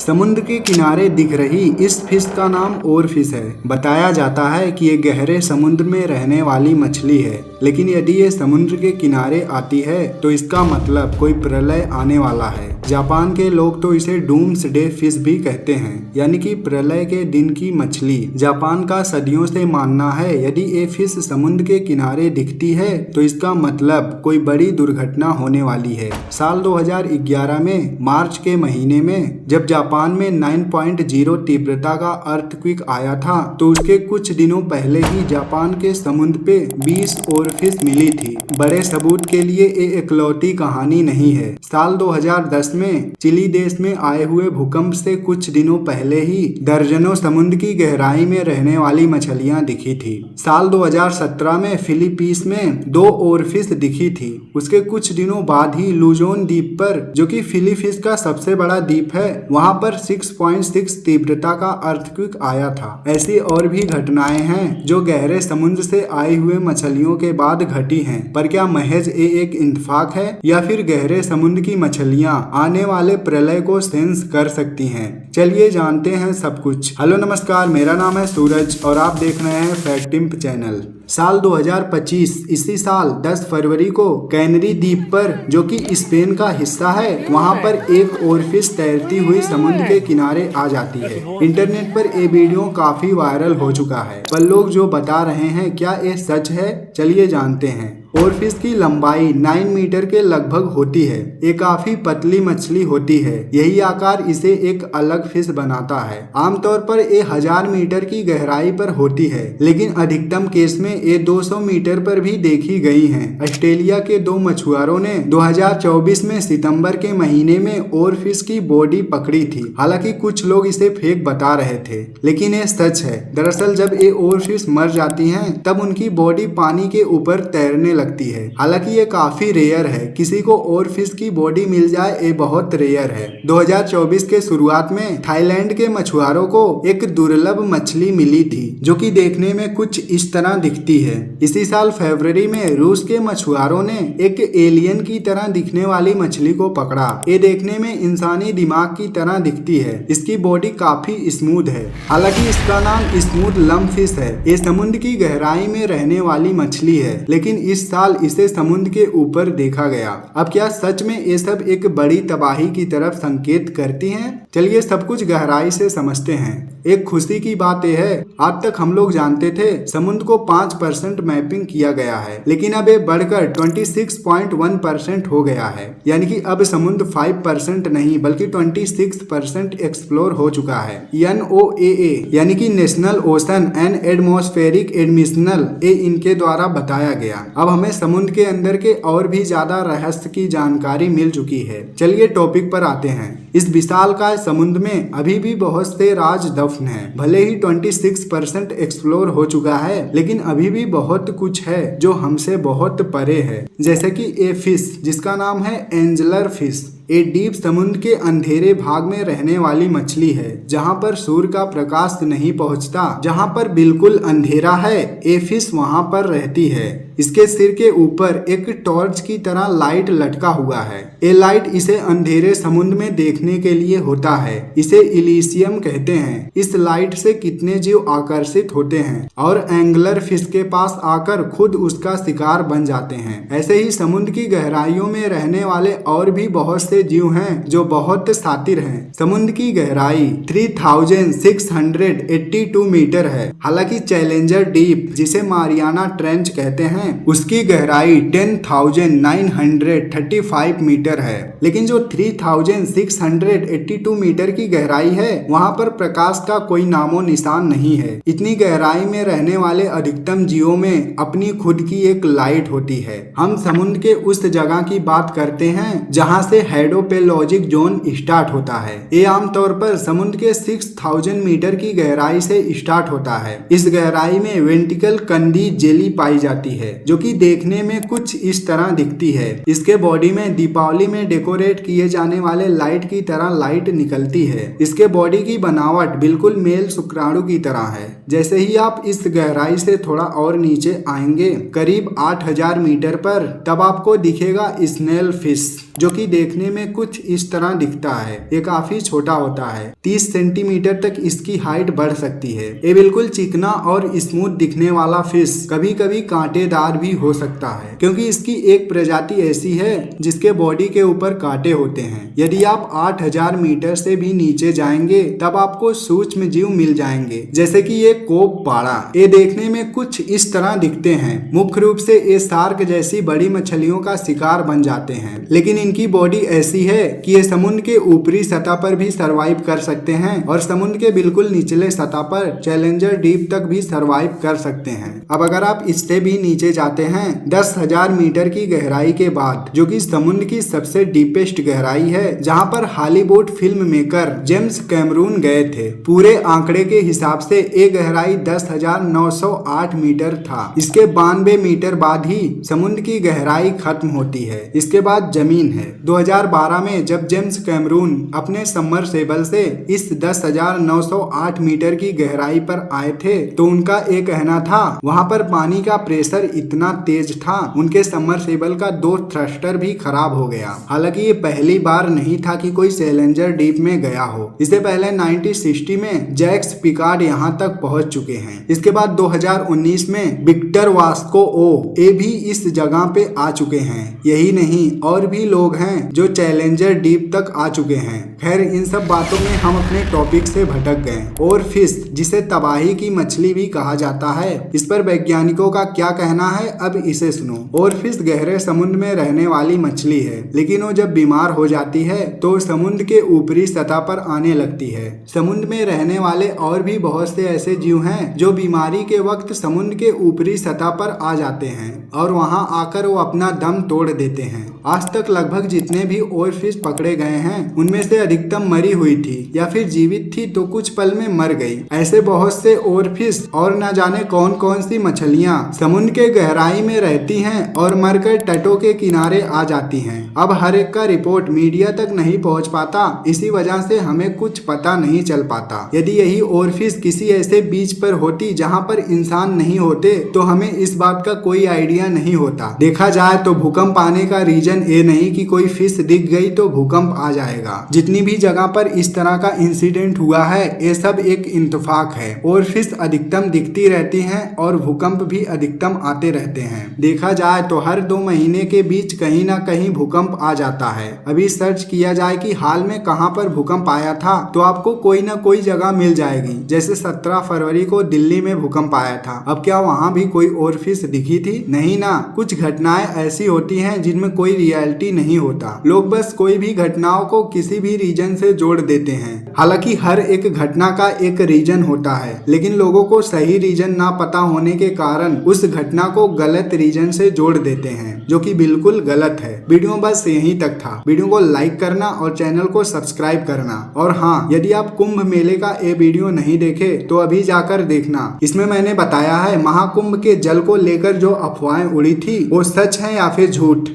समुद्र के किनारे दिख रही इस फिश का नाम ओरफिश है। बताया जाता है कि ये गहरे समुद्र में रहने वाली मछली है, लेकिन यदि ये समुद्र के किनारे आती है तो इसका मतलब कोई प्रलय आने वाला है। जापान के लोग तो इसे डूम्सडे फिश भी कहते हैं, यानी कि प्रलय के दिन की मछली। जापान का सदियों से मानना है यदि ये फिश समुद्र के किनारे दिखती है तो इसका मतलब कोई बड़ी दुर्घटना होने वाली है। साल 2011 में मार्च के महीने में जब जापान में 9.0 तीव्रता का अर्थक्वेक आया था तो उसके कुछ दिनों पहले ही जापान के समुद्र पे 20 ओरफिश मिली थी। बड़े सबूत के लिए ये इकलौती कहानी नहीं है। साल 2010 में चिली देश में आए हुए भूकंप से कुछ दिनों पहले ही दर्जनों समुद्र की गहराई में रहने वाली मछलियां दिखी थी। साल 2017 में फिलीपींस में 2 ओरफिश दिखी थी। उसके कुछ दिनों बाद ही लुजोन द्वीप पर, जो कि फिलीपींस का सबसे बड़ा द्वीप है, वहां पर 6.6 तीव्रता का अर्थक्वेक आया था। ऐसी और भी घटनाएं हैं जो गहरे समुद्र से आई हुए मछलियों के बाद घटी हैं, पर क्या महज ये एक इंतफाक है या फिर गहरे समुद्र की मछलियां आने वाले प्रलय को सेंस कर सकती हैं? चलिए जानते हैं सब कुछ। हेलो नमस्कार, मेरा नाम है सूरज और आप देख रहे हैं फैक्टिम्प चैनल। साल 2025 इसी साल 10 फरवरी को कैनरी द्वीप पर, जो कि स्पेन का हिस्सा है, वहां पर एक ओरफिश तैरती हुई समुद्र के किनारे आ जाती है। इंटरनेट पर ये वीडियो काफी वायरल हो चुका है, पर लोग जो बता रहे हैं क्या ये सच है, चलिए जानते हैं। ओरफिश की लंबाई 9 मीटर के लगभग होती है। ये काफी पतली मछली होती है, यही आकार इसे एक अलग फिश बनाता है। आमतौर पर ये 1000 मीटर की गहराई पर होती है, लेकिन अधिकतम केस में ये 200 मीटर पर भी देखी गई हैं। ऑस्ट्रेलिया के 2 मछुआरों ने 2024 में सितंबर के महीने में ओरफिश की बॉडी पकड़ी थी। हालांकि कुछ लोग इसे फेक बता रहे थे, लेकिन ये सच है। दरअसल जब ये ओरफिश मर जाती हैं, तब उनकी बॉडी पानी के ऊपर तैरने लगती है। हालांकि ये काफी रेयर है, किसी को ओरफिश की बॉडी मिल जाए ये बहुत रेयर है। 2024 के शुरुआत में थाईलैंड के मछुआरों को एक दुर्लभ मछली मिली थी, जो कि देखने में कुछ इस तरह दिखती है। इसी साल फरवरी में रूस के मछुआरों ने एक एलियन की तरह दिखने वाली मछली को पकड़ा। ये देखने में इंसानी दिमाग की तरह दिखती है। इसकी बॉडी काफी स्मूथ है, हालांकि इसका नाम स्मूथ लम फिश है। ये समुद्र की गहराई में रहने वाली मछली है, लेकिन इस साल इसे समुद्र के ऊपर देखा गया। अब क्या सच में ये सब एक बड़ी तबाही की तरफ संकेत करती हैं? चलिए सब कुछ गहराई से समझते हैं। एक खुशी की बात यह है, आज तक हम लोग जानते थे समुद्र को 5% मैपिंग किया गया है, लेकिन अब ये बढ़कर 26.1% हो गया है। यानी कि अब समुद्र 5% नहीं बल्कि 26% एक्सप्लोर हो चुका है। NOAA यानी कि नेशनल ओशन एंड एटमॉस्फेरिक एडमिशनल, ये इनके द्वारा बताया गया। अब हमें समुद्र के अंदर के और भी ज्यादा रहस्य की जानकारी मिल चुकी है। चलिए टॉपिक पर आते हैं। इस विशालकाय समुद्र में अभी भी बहुत से राज दफन हैं। भले ही 26% एक्सप्लोर हो चुका है, लेकिन अभी भी बहुत कुछ है जो हमसे बहुत परे है। जैसे कि ए फिश जिसका नाम है एंजलर फिश। ये डीप समुद्र के अंधेरे भाग में रहने वाली मछली है, जहाँ पर सूर्य का प्रकाश नहीं पहुँचता। जहाँ पर बिल्कुल अंधेरा है, ये फिश वहाँ पर रहती है। इसके सिर के ऊपर एक टॉर्च की तरह लाइट लटका हुआ है। ये लाइट इसे अंधेरे समुद्र में देखने के लिए होता है। इसे इलिशियम कहते हैं। इस लाइट से कितने जीव आकर्षित होते हैं और एंगलर फिश के पास आकर खुद उसका शिकार बन जाते हैं। ऐसे ही समुद्र की गहराइयों में रहने वाले और भी बहुत से जीव हैं जो बहुत शातिर हैं। समुद्र की गहराई 3682 मीटर है। हालांकि चैलेंजर डीप, जिसे मारियाना ट्रेंच कहते हैं, उसकी गहराई 10,935 मीटर है। लेकिन जो 3682 मीटर की गहराई है, वहां पर प्रकाश का कोई नामो निशान नहीं है। इतनी गहराई में रहने वाले अधिकतम जीवों में अपनी खुद की एक लाइट होती है। हम समुद्र के उस जगह की बात करते हैं जहां से हाइड्रोपेलॉजिक जोन स्टार्ट होता है। ये आमतौर पर समुद्र के 6000 मीटर की गहराई से स्टार्ट होता है। इस गहराई में वेंटिकल कंदी जेली पाई जाती है, जो कि देखने में कुछ इस तरह दिखती है। इसके बॉडी में दीपावली में डेकोरेट किए जाने वाले लाइट की तरह लाइट निकलती है। इसके बॉडी की बनावट बिल्कुल मेल शुक्राणु की तरह है। जैसे ही आप इस गहराई से थोड़ा और नीचे आएंगे, करीब 8000 मीटर पर, तब आपको दिखेगा स्नेल फिश। जो कि देखने में कुछ इस तरह दिखता है। ये काफी छोटा होता है, 30 सेंटीमीटर तक इसकी हाइट बढ़ सकती है। ये बिल्कुल चिकना और स्मूथ दिखने वाला फिश कभी कभी कांटेदार भी हो सकता है, क्योंकि इसकी एक प्रजाति ऐसी है जिसके बॉडी के ऊपर कांटे होते हैं। यदि आप 8000 मीटर से भी नीचे जाएंगे तब आपको सूक्ष्म जीव मिल जाएंगे, जैसे कि ये कोप पाड़ा। ये देखने में कुछ इस तरह दिखते हैं। मुख्य रूप से ये शार्क जैसी बड़ी मछलियों का शिकार बन जाते हैं, लेकिन इनकी बॉडी ऐसी है कि ये समुद्र के ऊपरी सतह पर भी सरवाइव कर सकते हैं और समुद्र के बिल्कुल निचले सतह पर चैलेंजर डीप तक भी सरवाइव कर सकते हैं। अब अगर आप इससे भी नीचे जाते हैं 10,000 मीटर की गहराई के बाद, जो कि समुद्र की सबसे डीपेस्ट गहराई है, जहां पर Hollywood film maker James Cameron गए थे। पूरे आंकड़े के हिसाब से ये गहराई 10,908 मीटर था। इसके 92 मीटर बाद ही समुद्र की गहराई खत्म होती है। इसके बाद जमीन है। 2012 में जब जेम्स कैमरून अपने सबमर्सिबल से इस 10,908 मीटर की गहराई पर आए थे, तो उनका ये कहना था वहां पर पानी का प्रेशर इतना तेज था उनके सबमर्सिबल का 2 थ्रस्टर भी खराब हो गया। हालांकि ये पहली बार नहीं था कि कोई चैलेंजर डीप में गया हो। इससे पहले 1960 में जैक्स पिकार्ड यहां तक पहुंच चुके हैं। इसके बाद 2019 में विक्टर वास्को ओ ये भी इस जगह पे आ चुके हैं। यही नहीं, और भी लोग हैं जो चैलेंजर डीप तक आ चुके हैं। खैर, इन सब बातों में हम अपने टॉपिक से भटक गए। और फिश, जिसे तबाही की मछली भी कहा जाता है, इस पर वैज्ञानिकों का क्या कहना है, अब इसे सुनो। और फिश गहरे समुद्र में रहने वाली मछली है, लेकिन वो जब बीमार हो जाती है तो समुद्र के ऊपरी सतह पर आने लगती है। समुद्र में रहने वाले और भी बहुत से ऐसे जीव हैं जो बीमारी के वक्त समुद्र के ऊपरी सतह पर आ जाते हैं और वहां आकर वो अपना दम तोड़ देते हैं। आज तक लगभग जितने भी ओर फिश पकड़े गए हैं उनमें से अधिकतम मरी हुई थी या फिर जीवित थी तो कुछ पल में मर गई। ऐसे बहुत से ओर फिश और न जाने कौन कौन सी मछलियां समुद्र के गहराई में रहती हैं और मरकर तटों के किनारे आ जाती हैं। अब हर एक का रिपोर्ट मीडिया तक नहीं पहुंच पाता, इसी वजह से हमें कुछ पता नहीं चल पाता। यदि यही ओर फिश किसी ऐसे बीच पर होती जहां पर इंसान नहीं होते तो हमें इस बात का कोई आइडिया नहीं होता। देखा जाए तो भूकंप आने का रीजन ये नहीं कि कोई फिश दिख गई तो भूकंप आ जाएगा। जितनी भी जगह पर इस तरह का इंसिडेंट हुआ है ये सब एक इंतफाक है। और फिश अधिकतम दिखती रहती हैं और भूकंप भी अधिकतम आते रहते हैं। देखा जाए तो हर 2 महीने के बीच कहीं ना कहीं भूकंप आ जाता है। अभी सर्च किया जाए कि हाल में कहां पर भूकंप आया था तो आपको कोई ना कोई जगह मिल जाएगी। जैसे 17 फरवरी को दिल्ली में भूकंप आया था। अब क्या वहां भी कोई और फिश दिखी थी? नहीं ना। कुछ घटनाएं ऐसी होती हैं जिनमें कोई रियलिटी नहीं होता। लोग बस कोई भी घटनाओं को किसी भी रीजन से जोड़ देते हैं। हालांकि हर एक घटना का एक रीजन होता है, लेकिन लोगों को सही रीजन ना पता होने के कारण उस घटना को गलत रीजन से जोड़ देते हैं, जो कि बिल्कुल गलत है। वीडियो बस यहीं तक था। वीडियो को लाइक करना और चैनल को सब्सक्राइब करना। और हाँ, यदि आप कुंभ मेले का ये वीडियो नहीं देखे तो अभी जाकर देखना। इसमें मैंने बताया है महाकुंभ के जल को लेकर जो अफवाहें उड़ी थी वो सच है या फिर झूठ।